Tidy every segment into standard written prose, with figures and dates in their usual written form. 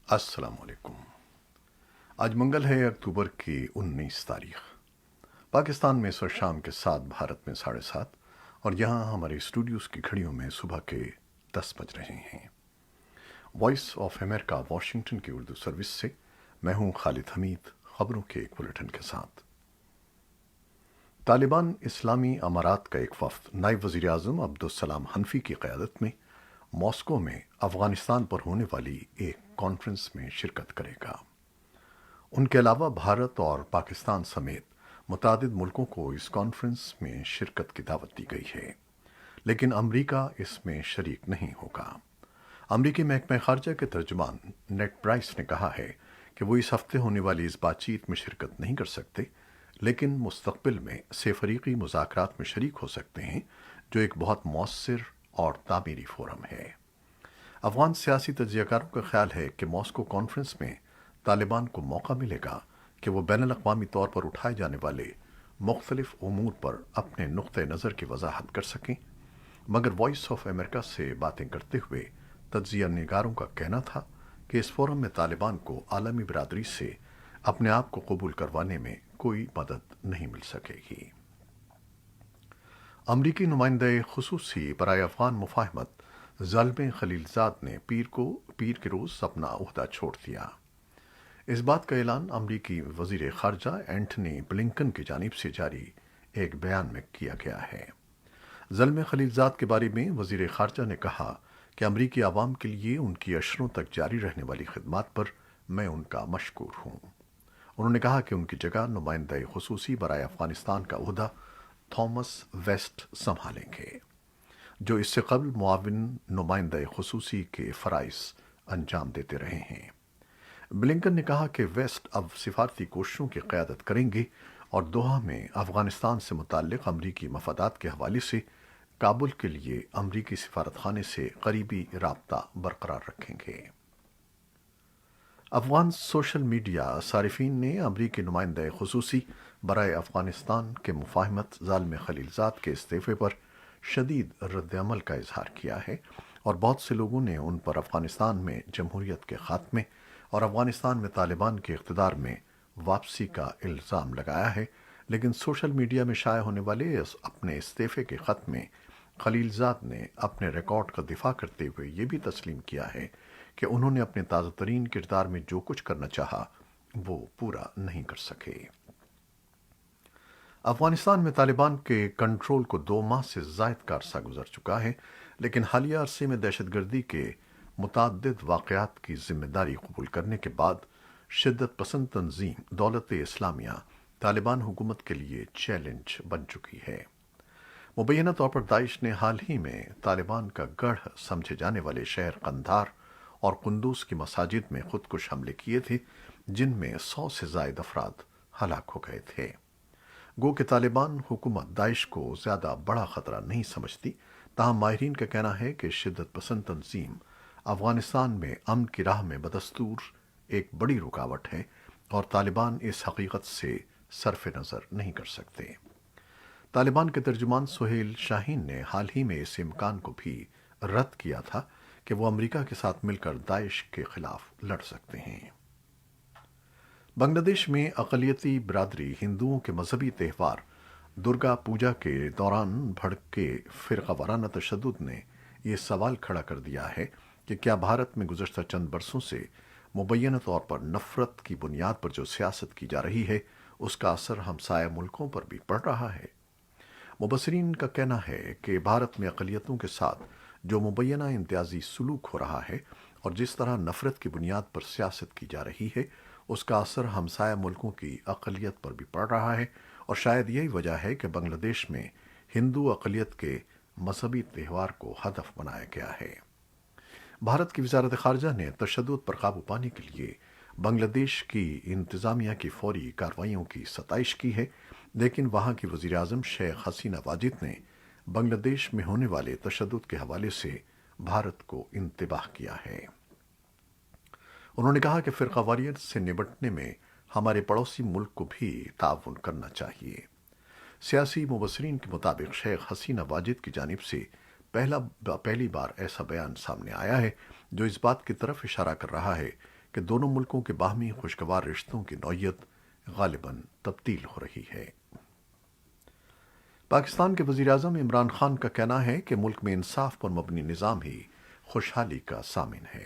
अस्सलाम वालेकुम। आज मंगल है, अक्टूबर की 19 तारीख। पाकिस्तान में इस वक्त शाम के 7, भारत में 7:30, और यहाँ हमारे स्टूडियोज़ की घड़ियों में सुबह के 10 बज रहे हैं। वॉइस ऑफ अमेरिका वाशिंगटन की उर्दू सर्विस से मैं हूँ खालिद हमीद, खबरों के एक बुलेटिन के साथ। तालिबान इस्लामी अमारात का एक वफ्द नायब वज़ीर आज़म अब्दुस्सलाम हनफी की क़यादत में मॉस्को में अफ़गानिस्तान पर होने वाली एक कॉन्फ्रेंस में शिरकत करेगा। उनके अलावा भारत और पाकिस्तान समेत मुतादिद मुल्कों को इस कॉन्फ्रेंस में शिरकत की दावत दी गई है, लेकिन अमरीका इसमें शरीक नहीं होगा। अमरीकी महकमा ख़ारजा के तर्जुमान नेड प्राइस ने कहा है कि वो इस हफ्ते होने वाली इस बातचीत में शिरकत नहीं कर सकते, लेकिन मुस्तक़बिल में सेफरीकी मुज़ाकरात में शरीक हो सकते हैं, जो एक बहुत मौसर और तामीरी फोरम है। अफ़गान सियासी तज्ज़ियाकारों का ख्याल है कि मॉस्को कॉन्फ्रेंस में तालिबान को मौका मिलेगा कि वो बैनुल-अक़वामी तौर पर उठाए जाने वाले मुख्तलिफ उमूर पर अपने नुक्ते नज़र की वजाहत कर सकें, मगर वॉइस ऑफ अमेरिका से बातें करते हुए तज्ज़िया निगारों का कहना था कि इस फोरम में तालिबान को आलमी बिरादरी से अपने आप को कबूल करवाने में कोई मदद नहीं मिल सकेगी। अमरीकी नुमाइंदे खुसूसी बराए अफ़गान मुफाहमत ज़ल्मे खलीलज़ाद ने पीर के रोज़ अपना ओहदा छोड़ दिया। इस बात का ऐलान अमरीकी वज़ीर ख़ारजा एंटनी ब्लिंकन की जानिब से जारी एक बयान में किया गया है। ज़ल्मे खलीलज़ाद के बारे में वज़ीर ख़ारजा ने कहा कि अमरीकी आवाम के लिए उनकी अशरों तक जारी रहने वाली खिदमात पर मैं उनका मशकूर हूँ। उन्होंने कहा कि उनकी जगह नुमाइंदे खुसूसी बराए अफ़गानिस्तान का ओहदा थॉमस वेस्ट संभालेंगे, जो इससे कबल मुआविन नुमाइंदे खुसूसी के फ़राइज़ अंजाम देते रहे हैं। ब्लिंकन ने कहा कि वेस्ट अब सिफारती कोशिशों की क़यादत करेंगे और दोहा में अफ़गानिस्तान से मुताल्लिक़ अमरीकी मफादात के हवाले से काबुल के लिए अमरीकी सिफारतखाने से करीबी राब्ता बरकरार रखेंगे। अफ़गान सोशल मीडिया सारिफीन ने अमरीकी नुमाइंदे खुसूसी बराए अफ़गानिस्तान के मुफाहमत ज़ाल्मे खलीलज़ाद के इस्तीफ़े पर शदीद रद्द-ए-अमल का इजहार किया है, और बहुत से लोगों ने उन पर अफ़गानिस्तान में जमहूरियत के ख़ात्मे और अफ़गानिस्तान में तालिबान के इक़्तिदार में वापसी का इल्ज़ाम लगाया है। लेकिन सोशल मीडिया में शाया होने वाले अपने इस्तीफ़े के ख़त में खलीलज़ाद ने अपने रिकॉर्ड का दिफा करते हुए ये भी तस्लीम किया है कि उन्होंने अपने ताज़ा तरीन किरदार में जो कुछ करना चाहा वो पूरा नहीं कर सके। अफ़गानिस्तान में तालिबान के कंट्रोल को 2 माह से ज़ायद का अरसा गुजर चुका है, लेकिन हालिया अरसे में दहशतगर्दी के मुतअद्दिद वाक़यात की ज़िम्मेदारी कबूल करने के बाद शिद्दत पसंद तंजीम दौलत इस्लामिया तालिबान हुकूमत के लिए चैलेंज बन चुकी है। मुबैना तौर पर दाइश ने हाल ही में तालिबान का गढ़ समझे जाने वाले शहर कंधार और कुंदूज की मसाजिद में खुदकुश हमले किए थे, जिनमें 100 से ज़ायद अफराद हलाक हो गए थे। गो कि तालिबान हुकूमत दाइश को ज़्यादा बड़ा ख़तरा नहीं समझती, ताहम माहिरीन का कहना है कि शिद्दत पसंद तंजीम अफ़गानिस्तान में अमन की राह में बदस्तूर एक बड़ी रुकावट है, और तालिबान इस हकीकत से सरफ नज़र नहीं कर सकते। तालिबान के तर्जुमान सुहेल शाहीन ने हाल ही में इस इम्कान को भी रद्द किया था कि वो अमरीका के साथ मिलकर दाइश के खिलाफ लड़ सकते हैं। बांग्लादेश में अक़लियती बिरादरी हिंदुओं के मजहबी त्यौहार दुर्गा पूजा के दौरान भड़के फ़िरक़ा वाराना तशद्दुद ने यह सवाल खड़ा कर दिया है कि क्या भारत में गुज़श्ता चंद बरसों से मुबैना तौर पर नफ़रत की बुनियाद पर जो सियासत की जा रही है, उसका असर हमसाया मुल्कों पर भी पड़ रहा है। मुबस्सिरीन का कहना है कि भारत में अक़लियतों के साथ जो मुबैना इम्तियाजी सलूक हो रहा है और जिस तरह नफ़रत की बुनियाद पर सियासत की जा रही है, उसका असर हमसाया मुल्कों की अक़लियत पर भी पड़ रहा है, और शायद यही वजह है कि बांग्लादेश में हिंदू अक़लियत के मजहबी त्यौहार को हदफ बनाया गया है। भारत की वज़ारत ख़ारजा ने तशद्दुद पर काबू पाने के लिए बांग्लादेश की इंतज़ामिया की फ़ौरी कार्रवाइयों की सताइश की है, लेकिन वहाँ की वज़ीर आज़म शेख हसीना वाजिद ने बांग्लादेश में होने वाले तशद्दुद के हवाले से भारत को इंतबाह किया है। उन्होंने कहा कि फ़िरक़ावारियत से निपटने में हमारे पड़ोसी मुल्क को भी ताउन करना चाहिए। सियासी मुबस्सिरीन के मुताबिक शेख हसीना वाजिद की जानिब से पहली बार ऐसा बयान सामने आया है जो इस बात की तरफ इशारा कर रहा है کہ دونوں ملکوں کے باہمی خوشگوار رشتوں کی نوعیت غالباً تبدیل ہو رہی ہے۔ پاکستان کے وزیر اعظم عمران خان کا کہنا ہے کہ ملک میں انصاف پر مبنی نظام ہی خوشحالی کا ضامن ہے۔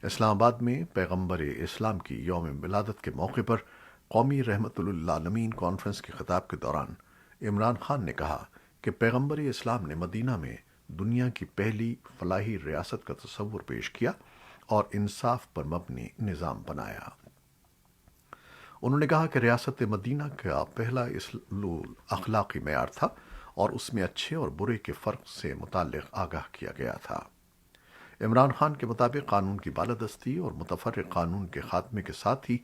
اسلام آباد میں پیغمبر اسلام کی یوم ولادت کے موقع پر قومی رحمت للعالمین کانفرنس کے خطاب کے دوران عمران خان نے کہا کہ پیغمبر اسلام نے مدینہ میں دنیا کی پہلی فلاحی ریاست کا تصور پیش کیا اور انصاف پر مبنی نظام بنایا۔ انہوں نے کہا کہ ریاست مدینہ کا پہلا اسلول اخلاقی معیار تھا اور اس میں اچھے اور برے کے فرق سے متعلق آگاہ کیا گیا تھا۔ عمران خان کے مطابق قانون کی بالادستی اور متفرق قانون کے خاتمے کے ساتھ ہی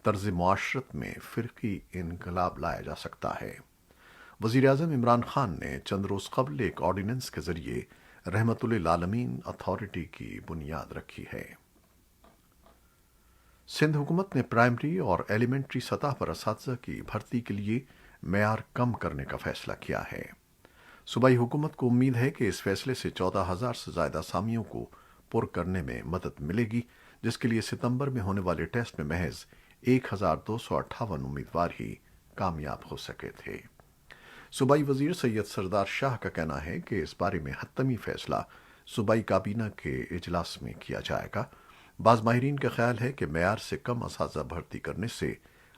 طرز معاشرت میں فرقی انقلاب لایا جا سکتا ہے۔ وزیر اعظم عمران خان نے چند روز قبل ایک آرڈیننس کے ذریعے رحمت للعالمین اتھارٹی کی بنیاد رکھی ہے۔ سندھ حکومت نے پرائمری اور ایلیمنٹری سطح پر اساتذہ کی بھرتی کے لیے معیار کم کرنے کا فیصلہ کیا ہے۔ صوبائی حکومت کو امید ہے کہ اس فیصلے سے 14,000 سے زائد اسامیوں کو پر کرنے میں مدد ملے گی، جس کے لیے ستمبر میں ہونے والے ٹیسٹ میں محض 1,258 امیدوار ہی کامیاب ہو سکے تھے۔ صوبائی وزیر سید سردار شاہ کا کہنا ہے کہ اس بارے میں حتمی فیصلہ صوبائی کابینہ کے اجلاس میں کیا جائے گا۔ بعض ماہرین کا خیال ہے کہ معیار سے کم اساتذہ بھرتی کرنے سے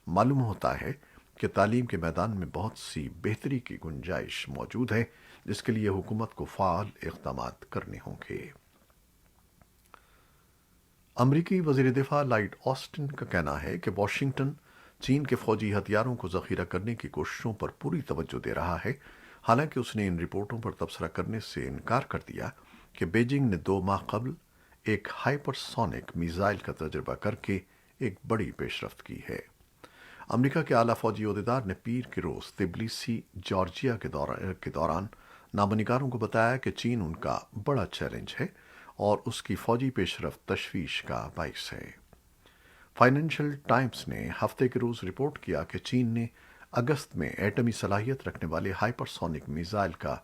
معلوم ہوتا ہے کہ تعلیم کے میدان میں بہت سی بہتری کی گنجائش موجود ہے، جس کے لیے حکومت کو فعال اقدامات کرنے ہوں گے۔ امریکی وزیر دفاع لائیڈ آسٹن کا کہنا ہے کہ واشنگٹن چین کے فوجی ہتھیاروں کو ذخیرہ کرنے کی کوششوں پر پوری توجہ دے رہا ہے، حالانکہ اس نے ان رپورٹوں پر تبصرہ کرنے سے انکار کر دیا کہ بیجنگ نے 2 ماہ قبل ایک ہائپر سونک میزائل کا تجربہ کر کے ایک بڑی پیش رفت کی ہے۔ امریکہ کے اعلیٰ فوجی عہدیدار نے پیر کے روز تبلیسی جارجیا کے دوران نامہ نگاروں کو بتایا کہ چین ان کا بڑا چیلنج ہے اور اس کی فوجی پیش رفت تشویش کا باعث ہے۔ فائنینشل ٹائمز نے ہفتے کے روز رپورٹ کیا کہ چین نے اگست میں ایٹمی صلاحیت رکھنے والے ہائپر سونک میزائل کا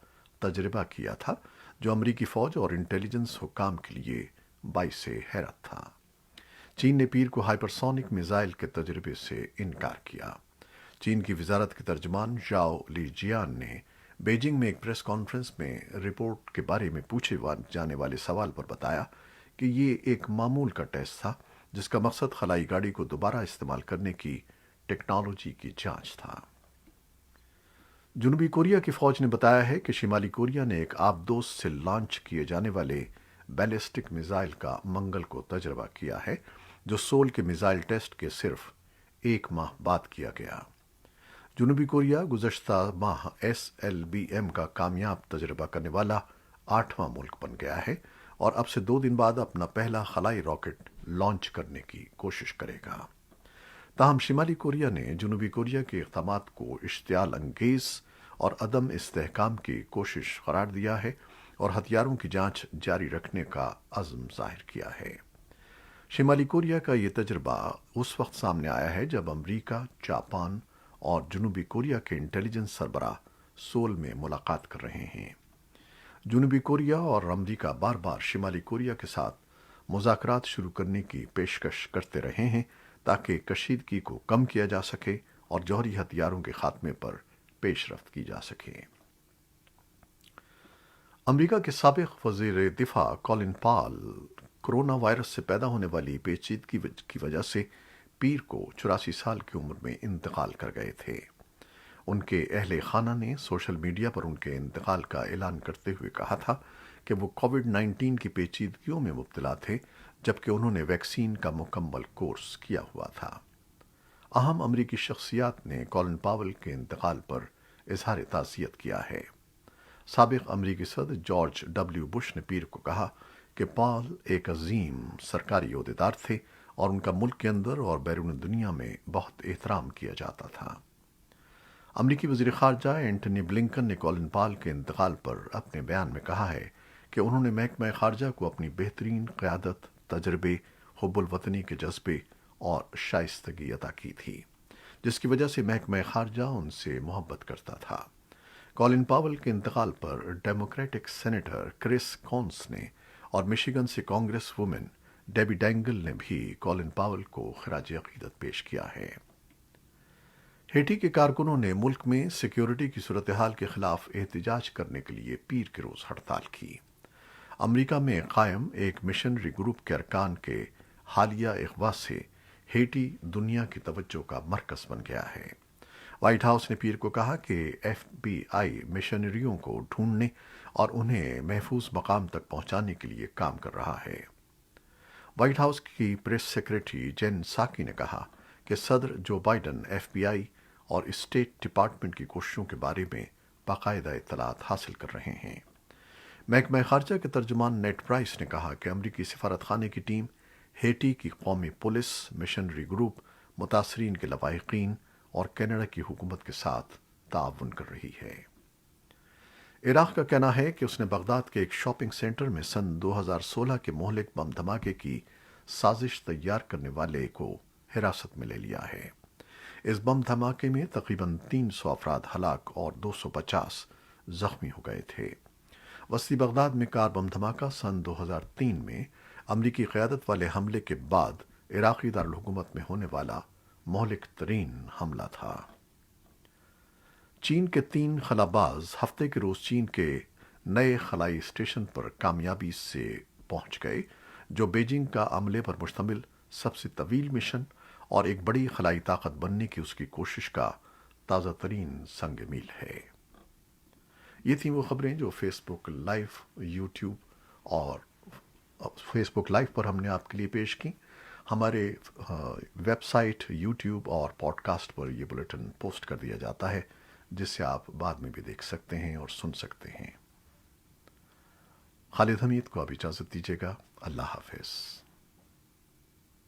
تجربہ کیا تھا، جو امریکی فوج اور انٹیلیجنس حکام کے لیے باعث حیرت تھا۔ چین نے پیر کو ہائپر سونک میزائل کے تجربے سے انکار کیا۔ چین کی وزارت کے ترجمان ژاؤ لیجیان نے بیجنگ میں ایک پریس کانفرنس میں رپورٹ کے بارے میں پوچھے جانے والے سوال پر بتایا کہ یہ ایک معمول کا ٹیسٹ تھا جس کا مقصد خلائی گاڑی کو دوبارہ استعمال کرنے کی ٹیکنالوجی کی جانچ تھا۔ جنوبی کوریا کی فوج نے بتایا ہے کہ شمالی کوریا نے ایک آبدوز سے لانچ کیے جانے والے بیلسٹک میزائل کا منگل کو تجربہ کیا ہے، جو سول کے میزائل ٹیسٹ کے صرف 1 ماہ بعد کیا گیا۔ جنوبی کوریا گزشتہ ماہ SLBM کا کامیاب تجربہ کرنے والا 8واں ملک بن گیا ہے اور اب سے 2 دن بعد اپنا پہلا خلائی راکٹ لانچ کرنے کی کوشش کرے گا۔ تاہم شمالی کوریا نے جنوبی کوریا کے اقدامات کو اشتعال انگیز اور عدم استحکام کی کوشش قرار دیا ہے اور ہتھیاروں کی جانچ جاری رکھنے کا عزم ظاہر کیا ہے۔ شمالی کوریا کا یہ تجربہ اس وقت سامنے آیا ہے جب امریکہ، جاپان اور جنوبی کوریا کے انٹیلیجنس سربراہ سول میں ملاقات کر رہے ہیں۔ جنوبی کوریا اور امریکہ بار بار شمالی کوریا کے ساتھ مذاکرات شروع کرنے کی پیشکش کرتے رہے ہیں تاکہ کشیدگی کو کم کیا جا سکے اور جوہری ہتھیاروں کے خاتمے پر پیش رفت کی جا سکے۔ امریکہ کے سابق وزیر دفاع کولن پال کرونا وائرس سے پیدا ہونے والی پیچیدگی کی وجہ سے پیر کو 84 سال کی عمر میں انتقال کر گئے تھے۔ ان کے اہل خانہ نے سوشل میڈیا پر ان کے انتقال کا اعلان کرتے ہوئے کہا تھا کہ وہ کووڈ-19 کی پیچیدگیوں میں مبتلا تھے، جبکہ انہوں نے ویکسین کا مکمل کورس کیا ہوا تھا۔ اہم امریکی شخصیات نے کولن پاول کے انتقال پر اظہار تعزیت کیا ہے۔ سابق امریکی صدر جارج ڈبلیو بش نے پیر کو کہا کہ پال ایک عظیم سرکاری عہدیدار تھے اور ان کا ملک کے اندر اور بیرون دنیا میں بہت احترام کیا جاتا تھا۔ امریکی وزیر خارجہ اینٹنی بلنکن نے کولن پال کے انتقال پر اپنے بیان میں کہا ہے کہ انہوں نے محکمہ خارجہ کو اپنی بہترین قیادت، تجربے، حب الوطنی کے جذبے اور شائستگی عطا کی تھی، جس کی وجہ سے محکمہ خارجہ ان سے محبت کرتا تھا۔ کولن پاول کے انتقال پر ڈیموکریٹک سینیٹر کرس کونس نے اور مشیگن سے کانگریس وومن डेबी डेंगल ने भी कॉलिन पावल को खराज अकीदत पेश किया है। हेटी के कारकुनों ने मुल्क में सिक्योरिटी की सूरत हाल के खिलाफ एहतजाज करने के लिए पीर के रोज हड़ताल की। अमेरिका में कायम एक मिशनरी ग्रुप के अरकान के हालिया अगवा से हेटी दुनिया की तवज्जो का मरकज बन गया है। व्हाइट हाउस ने पीर को कहा कि एफबीआई मिशनरियों को ढूंढने और उन्हें महफूज मकाम तक पहुंचाने के लिए काम कर रहा है। व्हाइट हाउस की प्रेस सेक्रेटरी जेन साकी ने कहा कि सदर जो बाइडन एफबीआई और स्टेट डिपार्टमेंट की कोशिशों के बारे में बाकायदा इत्तलात हासिल कर रहे हैं। महकमा खारजा के तर्जुमान नेट प्राइस ने कहा कि अमरीकी सिफारत खाने की टीम हेटी की कौमी पुलिस, मिशनरी ग्रुप, मुतासरीन के लवाहिकीन और कनाडा की हुकूमत के साथ ताउन कर रही है। इराक का कहना है कि उसने बगदाद के एक शॉपिंग सेंटर में सन 2016 के मोहलिक बम धमाके की साजिश तैयार करने वाले को हिरासत में ले लिया है। इस बम धमाके में तकरीबन 300 अफराद हलाक और 250 जख्मी हो गए थे। वस्ती बगदाद में कार बम धमाका सन 2003 में अमरीकी क़यादत वाले हमले के बाद इराक़ी दारुल हुकूमत में होने वाला मोहलिक तरीन हमला था। चीन के 3 खलाबाज हफ्ते के रोज चीन के नए खलाई स्टेशन पर कामयाबी से पहुंच गए, जो बीजिंग का अमले पर मुश्तमिल सबसे तवील मिशन और एक बड़ी खलाई ताकत बनने की उसकी कोशिश का ताज़ा तरीन संग मील है। ये थी वो खबरें जो फेसबुक लाइव, यूट्यूब और फेसबुक लाइव पर हमने आपके लिए पेश की। हमारे वेबसाइट, यूट्यूब और पॉडकास्ट पर ये बुलेटिन पोस्ट कर दिया जाता है, जिससे आप बाद में भी देख सकते हैं और सुन सकते हैं। खालिद हमीद को अब इजाज़त दीजिएगा। अल्लाह हाफिज़।